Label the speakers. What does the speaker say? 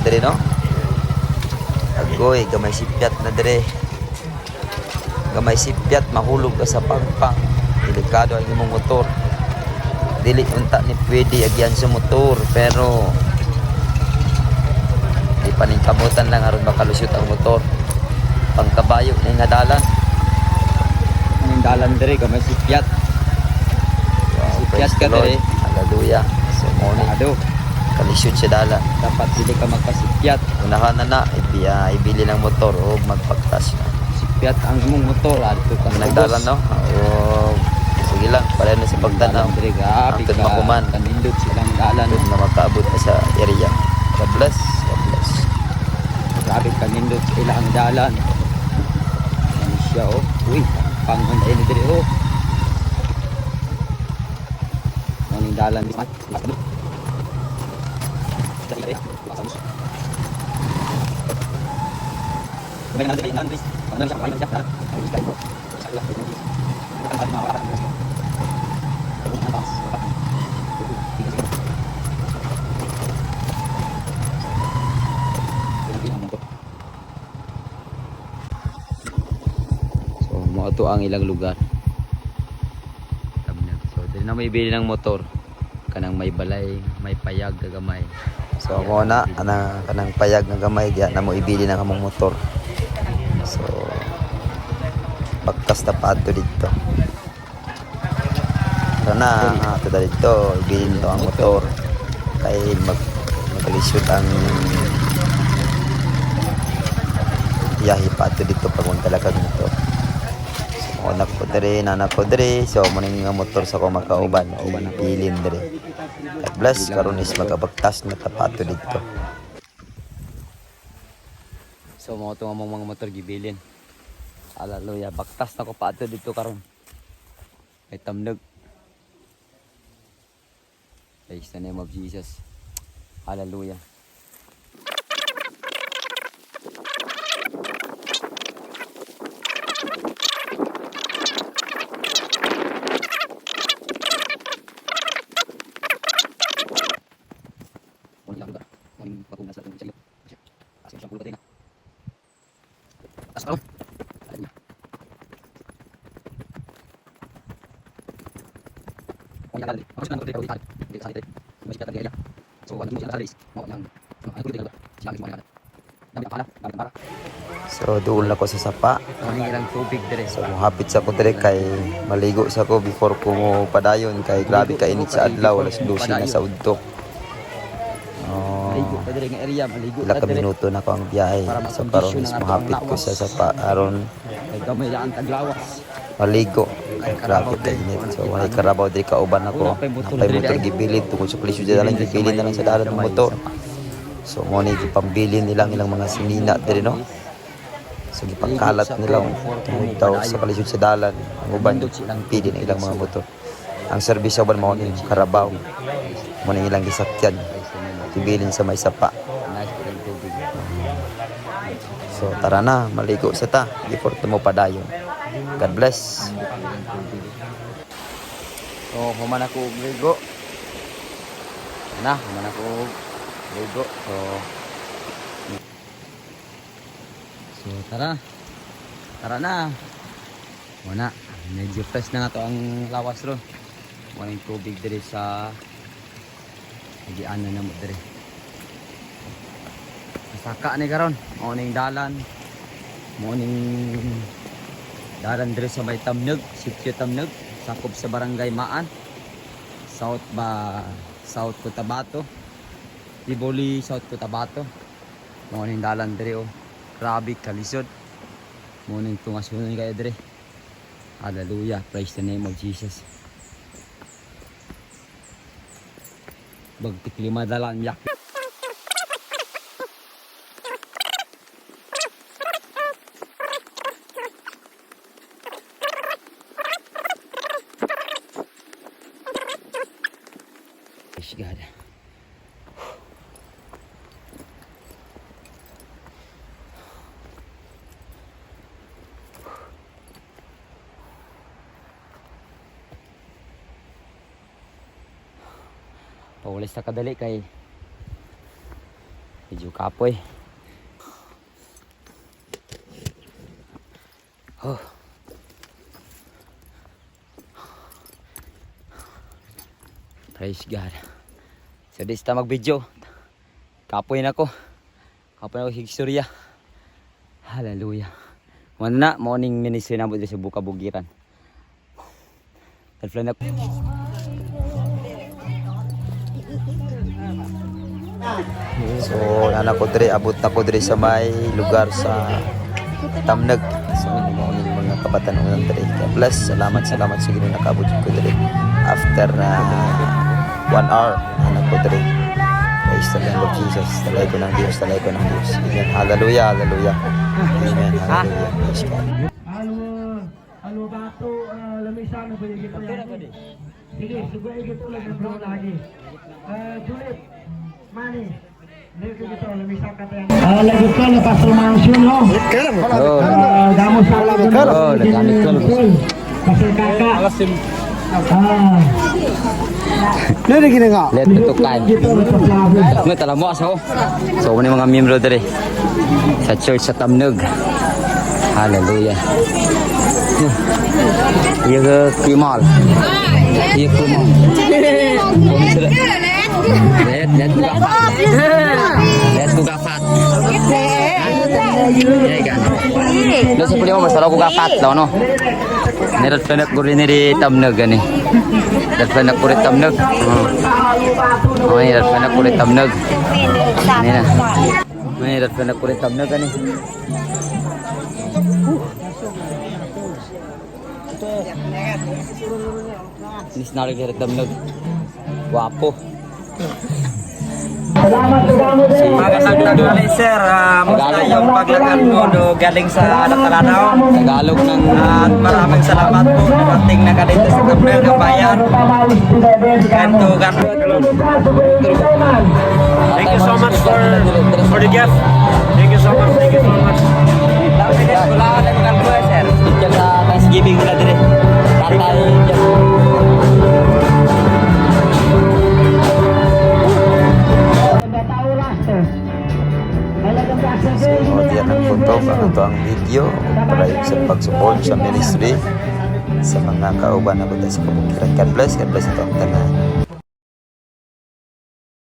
Speaker 1: dire no. Agoy, gamay sipyat na dire. Gamay sipyat, mahulog ka sa pangpang. Delikado ang imong motor. Dili unta ni pwede agyan sa motor, pero di paningkamutan lang aron makalusot ang motor. Pangkabayo na nga dalan. Ang dalan dire gamay sipyat. Sipyat ka dire. Hallelujah. So mo ni kalisod sa dalan. Dapat dili ka magpasipyat. Unahan na ibili ng motor o magpagtas na. Sipyat ang imong motor adto ka nagdalan no. O sige lang para na sa pagtanaw. Antod makuman kanindot silang dalan na makaabot na sa area. God bless. God bless. Grabe kanindot sila ang dalan. Ano siya oh. Uy, pangon ini dire oh. Ang dalan di So, mo to ang ilang lugar. So, dili na may bili ng motor. Kanang may balay, may payag nga gamay. So mo na kanang payag nga gamay diya na mo ibili ng among motor. So pagkas na pato dito. So na ato dito ibili nito ang motor kay magalisod ang yahi pato dito pag magtalakag nito. So anak ko dire, so mo ning motor sa ko makauban ibilin dire. God bless, karon is magabagtas na tapato dito. So mo to among mga motor gibilin. Hallelujah, baktas na ko pato dito karon. May tamnog. Praise the name of Jesus. Hallelujah. So doon ako sa sapa. Ilang tubig dire. So hapit sa ko dire kay maligo sa ko before ko mo padayon kay grabe ka init sa adlaw alas 12 na sa udto. Ilang ka minuto na ko ang biyahe. So karon is mahapit ko sa sapa aron gamay lang taglawas. Maligo. Ay grabe ka init. So wala karabaw dire kauban ako. Napay motor gibilid tungod sa presyo dala lang gibilid na lang sa dalan ng motor. So mo ni gipambili nilang ilang mga sinina dire no. So gipangkalat nila tungod daw sa kalisod sa dalan. Ang uban pili ng ilang mga motor. Ang serbisyo uban mao ni karabaw. Mo ni ilang gisakyan. Gibilin sa may sapa. So tara na maligo sa ta before tumo padayon. God bless. So human ako ligo. Human ako ligo. So tara na. Wala, medyo fresh na nga to ang lawas ro. Wala yung tubig dire sa higian na mo dire. Saka ni karon, mo ning dalan. Mo ning dalan dire sa may Tamnog, Sitio Tamnog, sakop sa Barangay Maan. South Cotabato. Tiboli, South Cotabato. Mo ning dalan dire oh. Grabe kalisod. Mo ning tungas-tungan kay dire. Hallelujah, praise the name of Jesus. Bagtiklima dalan yak. Praise God. Paulis na kadali kay Medyo kapoy. Oh. Praise God. So this ta mag-video. Kapoy na ko. Kapoy na ko higstorya. Hallelujah. Mana morning ministry na mo sa Buka-Bugiran. Talflan na. So nana ko diri, abot na ko diri sa may lugar sa Tamnag. So morning mga kabatanunan diri. Plus salamat sa Ginoo nakabot ko diri after 1 hour nana ko diri. Praise the name of Jesus. Talay ko ng Diyos. Amen. Hallelujah, hallelujah. Amen, hallelujah. Praise God.
Speaker 2: Halo bato, lamisa na ba yung gito yan? Sige, sugo yung gito lang yung brown lagi. Juliet, Manny, dito gito, lamisa ka tayo. Lagot ka na Pastor Mansion, no? Damo sa lagot ka.
Speaker 1: Nagamit ko.
Speaker 2: Pastor Kaka.
Speaker 1: Let me to climb. Ngot alam mo aso. So ini mga miyembro diri sa church sa Tamnag. Hallelujah. Iya ke Kimal. Iya Kimal. Let buka fat. Iya kan. Lo seperti apa masalah buka fat lo no. Nerat penak kurin di Tamnag ani. Nerat penak kurin Tamnag. Oh, nerat penak kurin Tamnag. Ini na. Nerat penak kurin Tamnag ani. Ini senarik dari Tamnag. Wapo.
Speaker 3: Magandang tanghali sir, musta yung paglakad mo do galing sa Natalanaw?
Speaker 1: Tagalog ng
Speaker 3: At maraming salamat po narating na ka dito sa Tamnag ng bayan. And to God. Thank you so much for the gift. Thank you so much.
Speaker 1: Wala ka ng kalbo sir. Diyan sa Thanksgiving nila dire. Tatay diyan. So, diyan ang photo, ito ang video para yung sa pag-support sa ministry sa mga kauban na sa kabukiran. God bless ito ang tanan.